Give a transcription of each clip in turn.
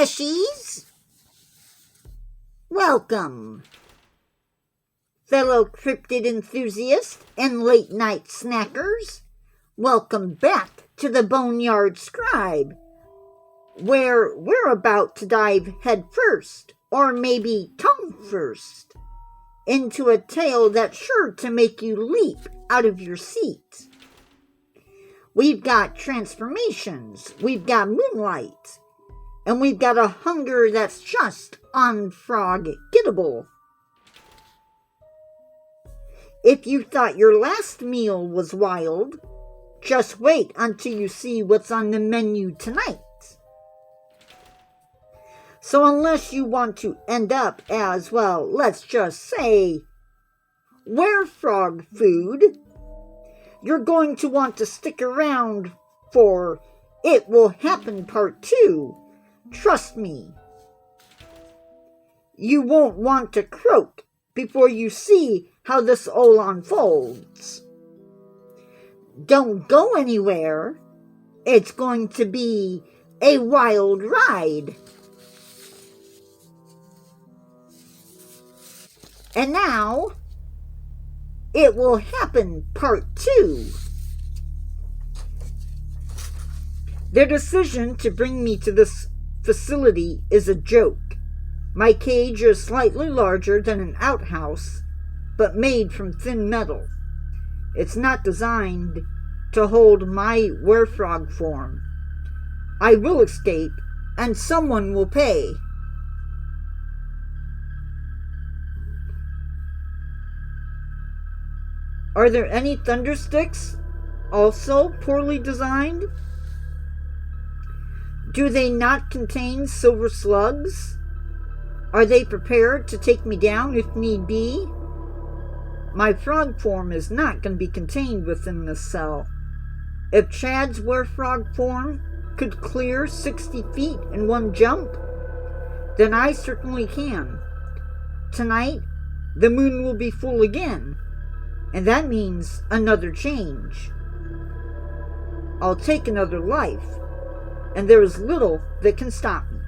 Fleshies! Welcome, fellow cryptid enthusiasts and late-night snackers. Welcome back to the Boneyard Scribe, where we're about to dive head first, or maybe tongue first, into a tale that's sure to make you leap out of your seat. We've got transformations, we've got moonlight, and we've got a hunger that's just unforgettable. If you thought your last meal was wild, just wait until you see what's on the menu tonight. So unless you want to end up as, well, let's just say, werefrog food, you're going to want to stick around for It Will Happen Part 2. Trust me. You won't want to croak before you see how this all unfolds. Don't go anywhere. It's going to be a wild ride. And now, It Will Happen Part 2. Their decision to bring me to this facility is a joke. My cage is slightly larger than an outhouse, but made from thin metal. It's not designed to hold my werefrog form. I will escape, and someone will pay. Are there any thundersticks also poorly designed? Do they not contain silver slugs? Are they prepared to take me down if need be? My frog form is not going to be contained within this cell. If Chad's werefrog form could clear 60 feet in one jump, then I certainly can. Tonight, the moon will be full again, and that means another change. I'll take another life, and there is little that can stop me.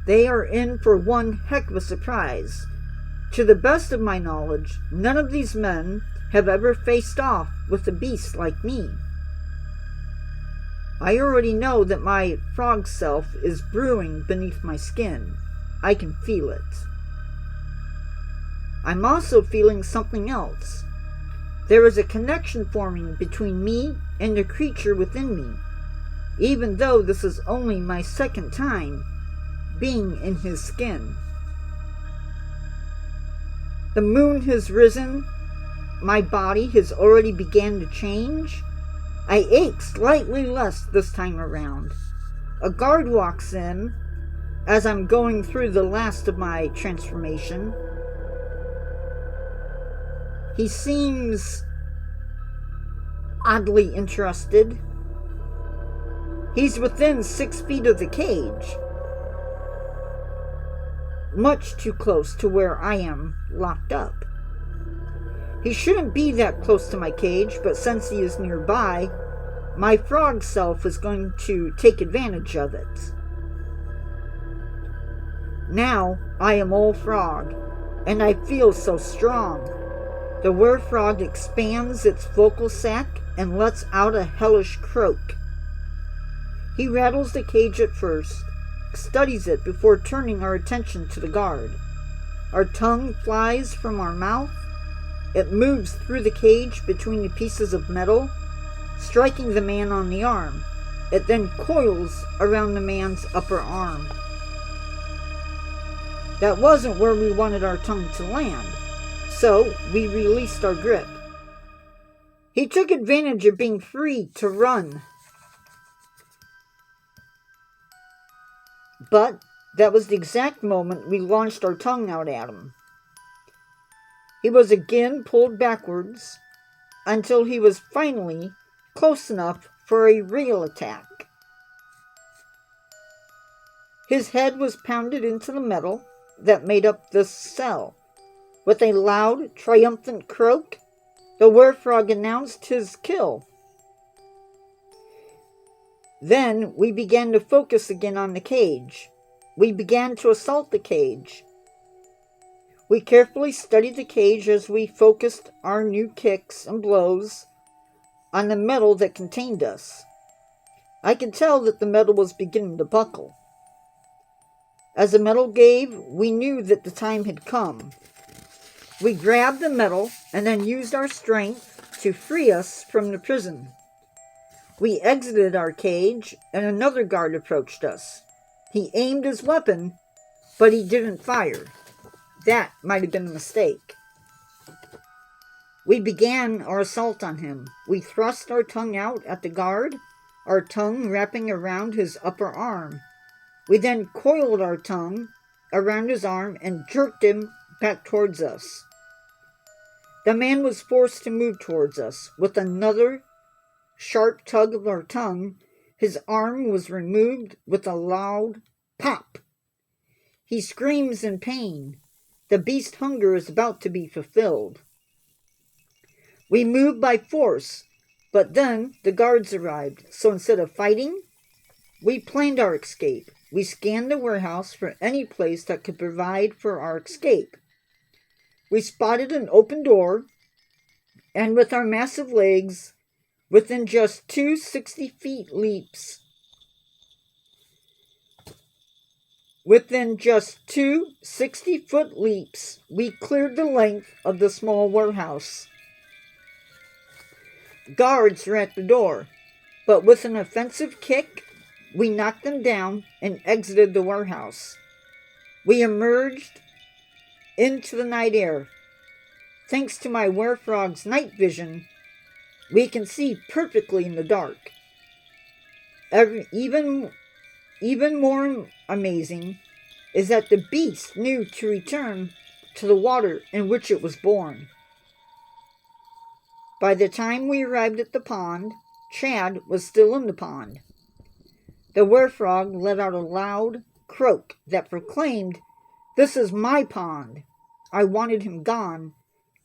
They are in for one heck of a surprise. To the best of my knowledge, none of these men have ever faced off with a beast like me. I already know that my frog self is brewing beneath my skin. I can feel it. I'm also feeling something else. There is a connection forming between me and the creature within me, even though this is only my second time being in his skin. The moon has risen. My body has already begun to change. I ache slightly less this time around. A guard walks in as I'm going through the last of my transformation. He seems oddly interested. He's within 6 feet of the cage. Much too close to where I am locked up. He shouldn't be that close to my cage, but since he is nearby, my frog self is going to take advantage of it. Now I am all frog, and I feel so strong. The werefrog expands its vocal sac and lets out a hellish croak. He rattles the cage at first, studies it before turning our attention to the guard. Our tongue flies from our mouth. It moves through the cage between the pieces of metal, striking the man on the arm. It then coils around the man's upper arm. That wasn't where we wanted our tongue to land, so we released our grip. He took advantage of being free to run. But that was the exact moment we launched our tongue out at him. He was again pulled backwards until he was finally close enough for a real attack. His head was pounded into the metal that made up this cell. With a loud, triumphant croak, the werefrog announced his kill. Then we began to focus again on the cage. We began to assault the cage. We carefully studied the cage as we focused our new kicks and blows on the metal that contained us. I could tell that the metal was beginning to buckle. As the metal gave, we knew that the time had come. We grabbed the metal and then used our strength to free us from the prison. We exited our cage and another guard approached us. He aimed his weapon, but he didn't fire. That might have been a mistake. We began our assault on him. We thrust our tongue out at the guard, our tongue wrapping around his upper arm. We then coiled our tongue around his arm and jerked him back towards us. The man was forced to move towards us. With another sharp tug of our tongue, his arm was removed with a loud pop. He screams in pain. The beast's hunger is about to be fulfilled. We moved by force, but then the guards arrived, so instead of fighting, we planned our escape. We scanned the warehouse for any place that could provide for our escape. We spotted an open door, and with our massive legs, within just two 60-foot leaps, we cleared the length of the small warehouse. Guards were at the door, but with an offensive kick, we knocked them down and exited the warehouse. We emerged into the night air. Thanks to my werefrog's night vision, we can see perfectly in the dark. Even more amazing is that the beast knew to return to the water in which it was born. By the time we arrived at the pond, Chad was still in the pond. The werefrog let out a loud croak that proclaimed, "This is my pond." I wanted him gone,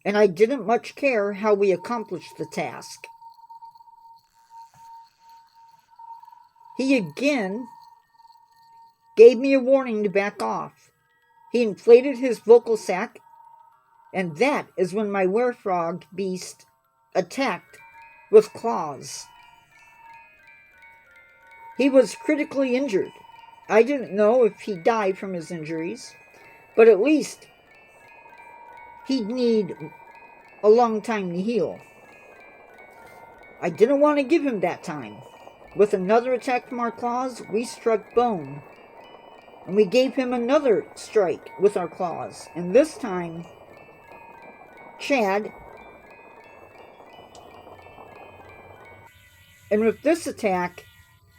and I didn't much care how we accomplished the task. He again gave me a warning to back off. He inflated his vocal sac, and that is when my werefrog beast attacked with claws. He was critically injured. I didn't know if he died from his injuries, but at least he'd need a long time to heal. I didn't want to give him that time. With another attack from our claws, we struck bone, and we gave him another strike with our claws, and this time Chad, and with this attack,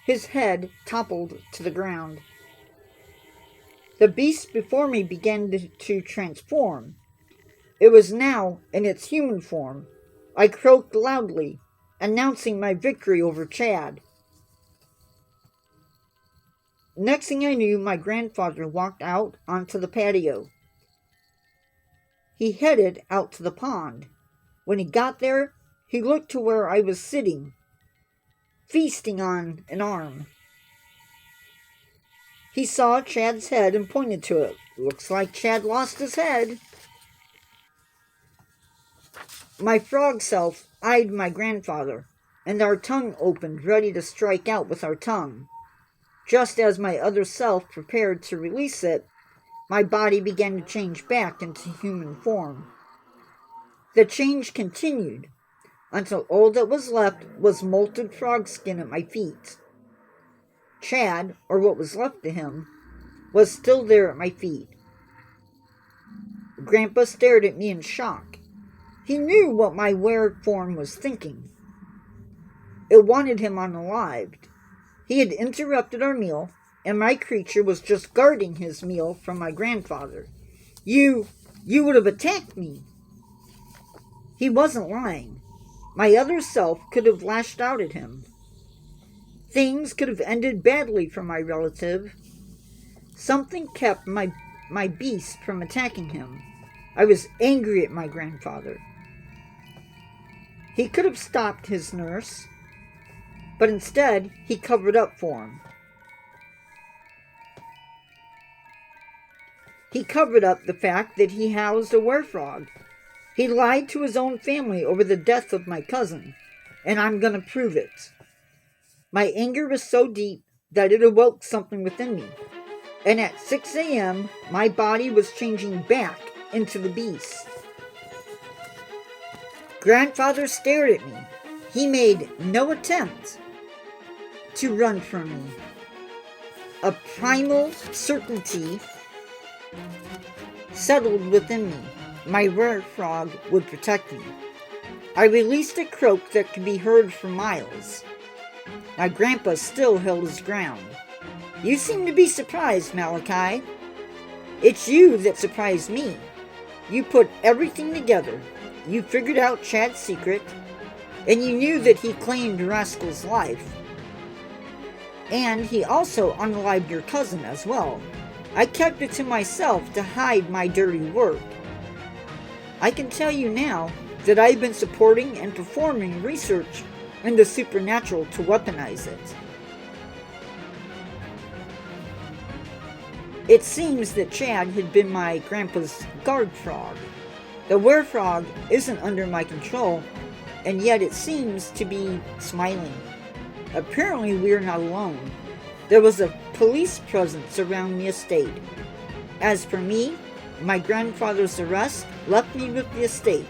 his head toppled to the ground. The beast before me began to transform. It was now in its human form. I croaked loudly, announcing my victory over Chad. Next thing I knew, my grandfather walked out onto the patio. He headed out to the pond. When he got there, he looked to where I was sitting, feasting on an arm. He saw Chad's head and pointed to it. Looks like Chad lost his head. My frog self eyed my grandfather, and our tongue opened, ready to strike out with our tongue. Just as my other self prepared to release it, my body began to change back into human form. The change continued until all that was left was molted frog skin at my feet. Chad, or what was left of him, was still there at my feet. Grandpa stared at me in shock. He knew what my were form was thinking. It wanted him unalived. He had interrupted our meal, and my creature was just guarding his meal from my grandfather. You would have attacked me. He wasn't lying. My other self could have lashed out at him. Things could have ended badly for my relative. Something kept my beast from attacking him. I was angry at my grandfather. He could have stopped his nurse. but instead he covered up for him. He covered up the fact that he housed a werefrog. He lied to his own family over the death of my cousin, and I'm going to prove it. My anger was so deep that it awoke something within me, and at 6 a.m., my body was changing back into the beast. Grandfather stared at me. He made no attempt to run from me. A primal certainty settled within me. My werefrog would protect me. I released a croak that could be heard for miles. My grandpa still held his ground. You seem to be surprised, Malachi. It's you that surprised me. You put everything together. You figured out Chad's secret, and you knew that he claimed Rascal's life. And he also unalived your cousin as well. I kept it to myself to hide my dirty work. I can tell you now that I've been supporting and performing research in the supernatural to weaponize it. It seems that Chad had been my grandpa's guard frog. The werefrog isn't under my control, and yet it seems to be smiling. Apparently we're not alone. There was a police presence around the estate. As for me, my grandfather's arrest left me with the estate,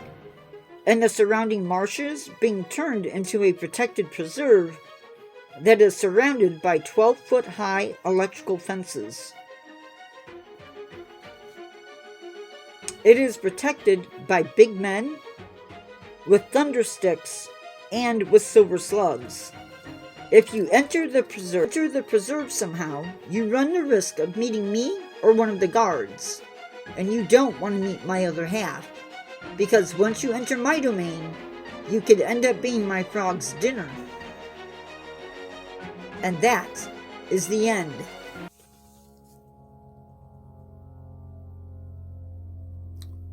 and the surrounding marshes being turned into a protected preserve that is surrounded by 12-foot-high electrical fences. It is protected by big men with thundersticks and with silver slugs. If you enter the preserve somehow, you run the risk of meeting me or one of the guards. And you don't want to meet my other half, because once you enter my domain, you could end up being my frog's dinner. And that is the end.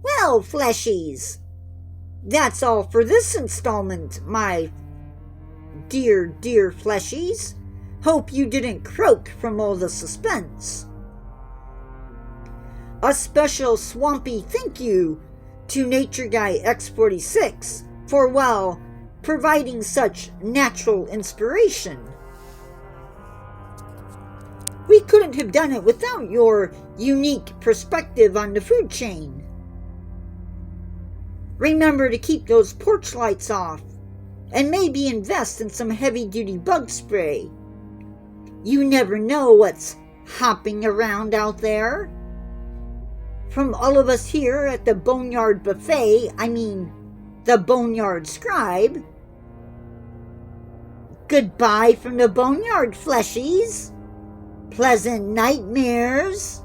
Well, Fleshies, that's all for this installment, my dear Fleshies. Hope you didn't croak from all the suspense. A special swampy thank you to Nature Guy X46 for, well, providing such natural inspiration. We couldn't have done it without your unique perspective on the food chain. Remember to keep those porch lights off, and maybe invest in some heavy-duty bug spray. You never know what's hopping around out there. From all of us here at the Boneyard Buffet, the Boneyard Scribe, goodbye from the Boneyard, Fleshies. Pleasant nightmares.